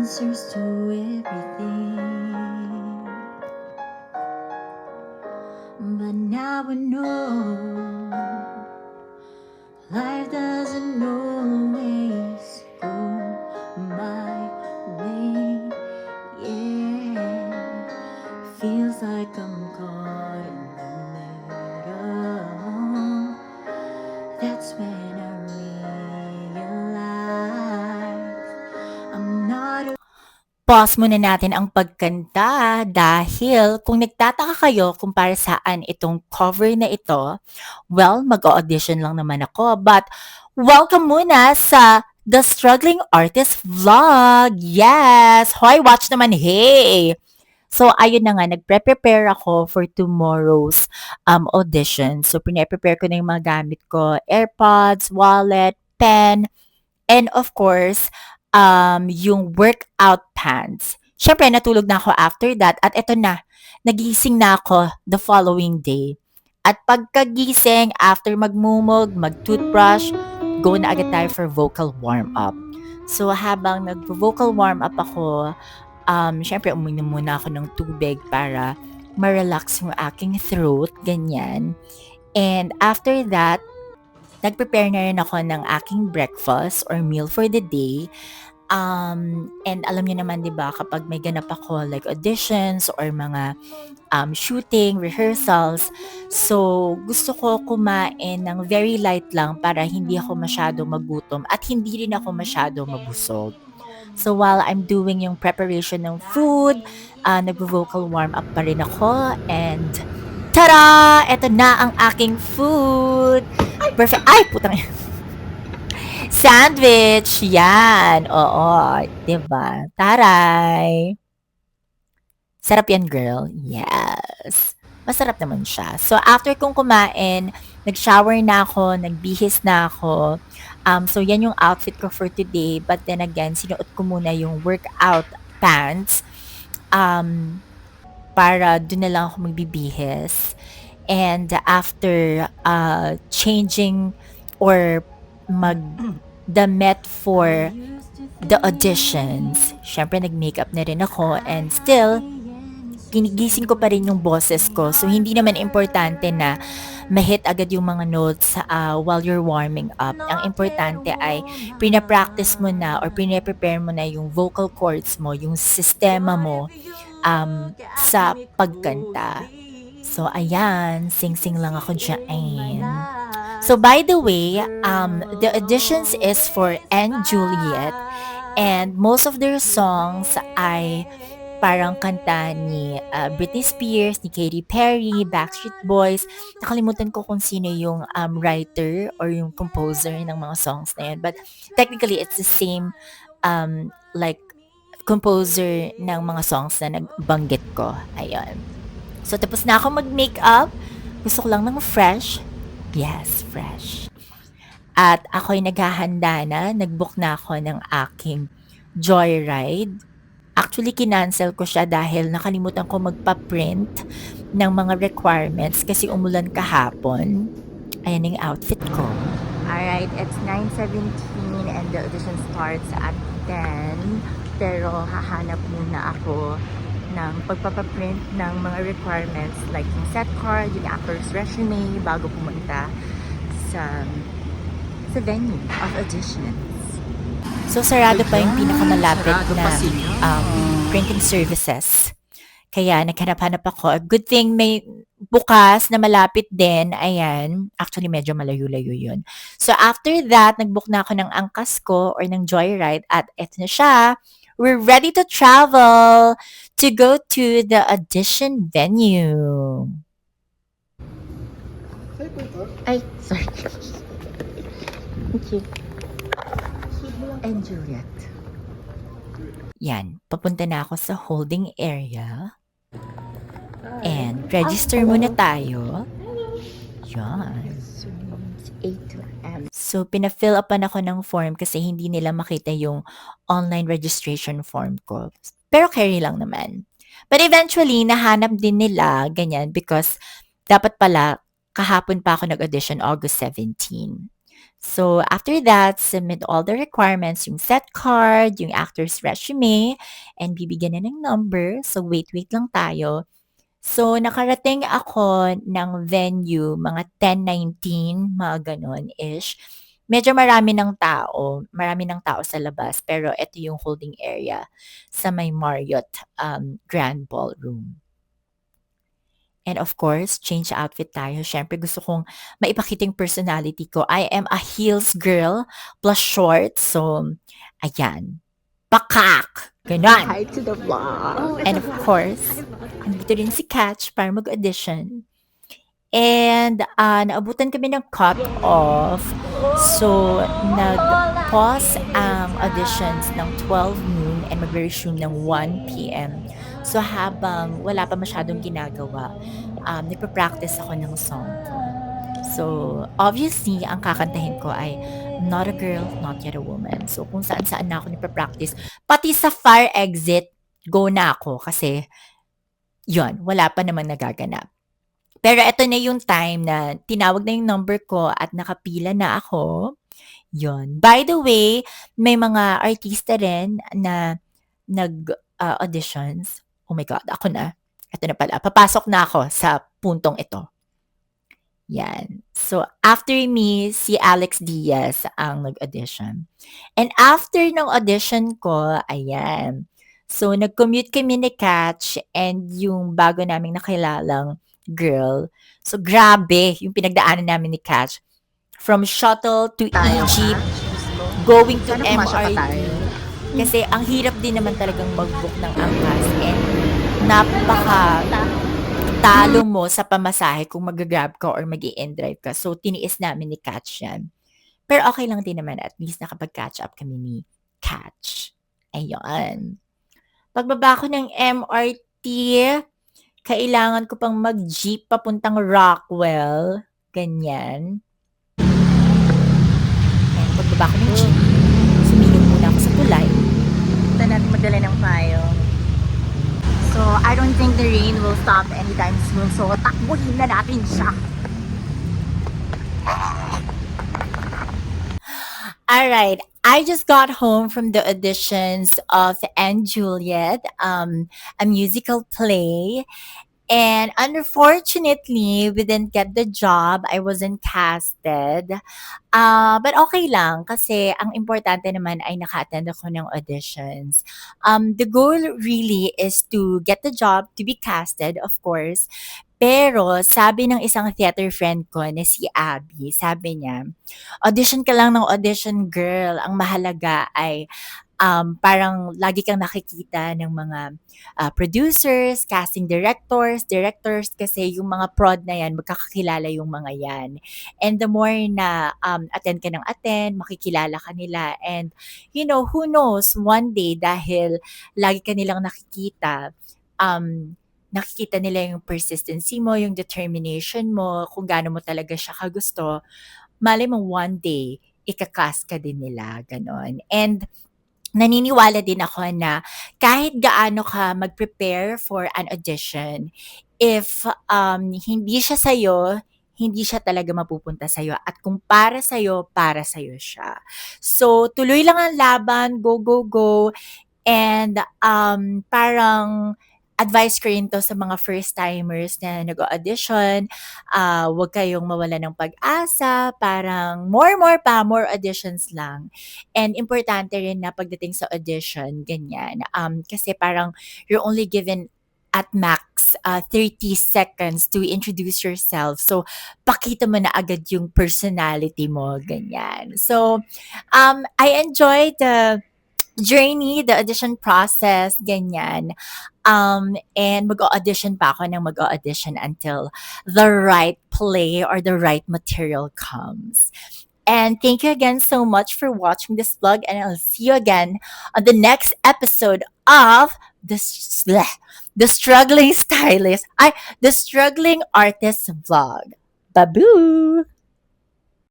answers to everything. But now I know life doesn't always go my way. Yeah, feels like I'm caught in the middle. That's when I realize I'm not. Pause muna natin ang pagkanta dahil kung nagtataka kayo kung para saan itong cover na ito, well, mag-audition lang naman ako. But welcome muna sa The Struggling Artist Vlog. Yes! Hoy, watch naman, hey! So, ayun na nga, nagpre-prepare ako for tomorrow's audition. So, prepare ko na yung mga gamit ko, AirPods, wallet, pen, and of course, yung workout pants. Siyempre, natulog na ako after that at eto na, nagising na ako the following day. At pagkagising, after magmumog, mag-toothbrush, go na agad tayo for vocal warm-up. So, habang nag-vocal warm-up ako, syempre, uminom muna ako ng tubig para ma-relax yung aking throat, ganyan. And after that, nag-prepare na rin ako ng aking breakfast or meal for the day. And alam niyo naman 'di ba kapag may ganap ako like auditions or mga shooting, rehearsals, so gusto ko kumain ng very light lang para hindi ako masyado magutom at hindi rin ako masyado mabusog. So while I'm doing yung preparation ng food, nagvo-vocal warm up pa rin ako and tada! Eto na ang aking food. Perfect. Ay, putang sandwich. Yan. Oo. 'Di ba? Taray. Sarap yan, girl. Yes. Masarap naman siya. So, after kong kumain, nag-shower na ako, nagbihis na ako. So, yan yung outfit ko for today. But then again, sinuot ko muna yung workout pants para doon na lang ako magbibihis. And after changing or mag-damit for the auditions, syempre nag-makeup na rin ako and still, ginigising ko pa rin yung boses ko. So, hindi naman importante na ma-hit agad yung mga notes while you're warming up. Ang importante ay pina-practice mo na or pina-prepare mo na yung vocal cords mo, yung sistema mo sa pagkanta. So, ayan, sing-sing lang ako dyan. So, by the way, the auditions is for Anne Juliet and most of their songs ay parang kanta ni Britney Spears, ni Katy Perry, Backstreet Boys. Nakalimutan ko kung sino yung writer or yung composer ng mga songs na yun. But technically, it's the same like composer ng mga songs na nagbanggit ko. Ayun. So, tapos na ako mag-makeup. Gusto ko lang ng fresh. Yes, fresh. At ako'y naghahanda na. Nag-book na ako ng aking joyride. Actually, kinancel ko siya dahil nakalimutan ko magpa-print ng mga requirements kasi umulan kahapon. Ayan yung outfit ko. Alright, it's 9:17 and the audition starts at 10. Pero hahanap muna ako ng pagpapaprint ng mga requirements like yung set card, yung actor's resume bago pumunta sa venue of auditions. So, sarado pa yung pinakamalapit na printing services. Kaya, naghanap-hanap ako. A good thing may bukas na malapit din. Ayan. Actually, medyo malayo-layo yun. So, after that, nag-book na ako ng angkas ko or ng joyride at eto na siya. We're ready to travel to go to the audition venue. Ay, sorry. Thank you. And Juliet. Yan, papunta na ako sa holding area. And register muna tayo. Yan. So, pina-fill upan ako ng form kasi hindi nila makita yung online registration form ko. Pero carry lang naman. But eventually, nahanap din nila, ganyan, because dapat pala, kahapon pa ako nag-audition, August 17. So after that, submit all the requirements, yung set card, yung actor's resume, and bibigyan na ng number. So wait lang tayo. So nakarating ako ng venue mga 10:19, mga gano'n-ish. Medyo marami ng tao sa labas, pero ito yung holding area sa may Marriott, Grand Ballroom. And of course, change outfit tayo. Siyempre gusto kong maipakita yung personality ko. I am a heels girl plus shorts. So, ayan. Pakak! Ganon. Hi to the vlog. And of course, andito rin si Catch para mag-audition. And naabutan kami ng cut-off. So, nag-pause ang auditions ng 12 noon and mag-resume ng 1 p.m. So, habang wala pa masyadong ginagawa, nagpa-practice ako ng song ko. So, obviously, ang kakantahin ko ay Not a Girl, Not Yet a Woman. So, kung saan-saan na ako nagpa-practice. Pati sa fire exit, go na ako kasi yon wala pa namang nagaganap. Pero eto na yung time na tinawag na yung number ko at nakapila na ako. Yun. By the way, may mga artista rin na auditions. Oh my God, ako na. Eto na pala. Papasok na ako sa puntong ito. Yan. So, after me, si Alex Diaz ang nag-audition. And after ng audition ko, ayan. So, nag-commute kami ni Catch and yung bago naming nakilalang girl. So, grabe yung pinagdaanan namin ni Catch. From shuttle to Tayo Egypt, ka. going to Sana pumasok pa MRT. tayo. Kasi ang hirap din naman talagang mag-book ng angkas and napaka talo mo sa pamasahe kung mag-Grab ka or mag-i-drive ka. So, tiniis namin ni Catch yan. Pero okay lang din naman at least nakapag-catch up kami ni Catch. Ayun. Pagbaba ko ng MRT, kailangan ko pang mag-jeep papuntang Rockwell. Ganyan. And pagbaba ko ng jeep, sumilong muna ako sa tulay. Ito natin magdala ng payong. So, I don't think the rain will stop anytime soon. So, takbuhin na natin siya. Alright, I just got home from the auditions of & Juliet, a musical play. And unfortunately, we didn't get the job. I wasn't casted. But okay lang kasi ang importante naman ay naka-attend ako ng auditions. The goal really is to get the job, to be casted, of course. Pero sabi ng isang theater friend ko na si Abby, sabi niya, audition ka lang ng audition, girl. Ang mahalaga ay parang lagi kang nakikita ng mga producers, casting directors kasi yung mga prod na yan, magkakakilala yung mga yan. And the more na attend ka ng attend, makikilala ka nila. And who knows, one day dahil lagi ka nilang nakikita nila yung persistency mo, yung determination mo, kung gaano mo talaga siya kagusto, malay mo one day, ika-cast ka din nila, ganon. And naniniwala din ako na kahit gaano ka mag-prepare for an audition, if hindi siya sa'yo, hindi siya talaga mapupunta sa'yo. At kung para sa'yo siya. So, tuloy lang ang laban, go, go, go. And parang advice ko rin 'to sa mga first-timers na nag-o-audition, huwag kayong mawalan ng pag-asa, parang more auditions lang. And importante rin na pagdating sa audition, ganyan, kasi parang you're only given at max 30 seconds to introduce yourself. So, pakita mo na agad yung personality mo, ganyan. So, I enjoyed the journey, the audition process, ganyan. And mag-audition pa ako ng mag-audition until the right play or the right material comes. And thank you again so much for watching this vlog, and I'll see you again on the next episode of the struggling stylist, the struggling artist vlog. Baboo!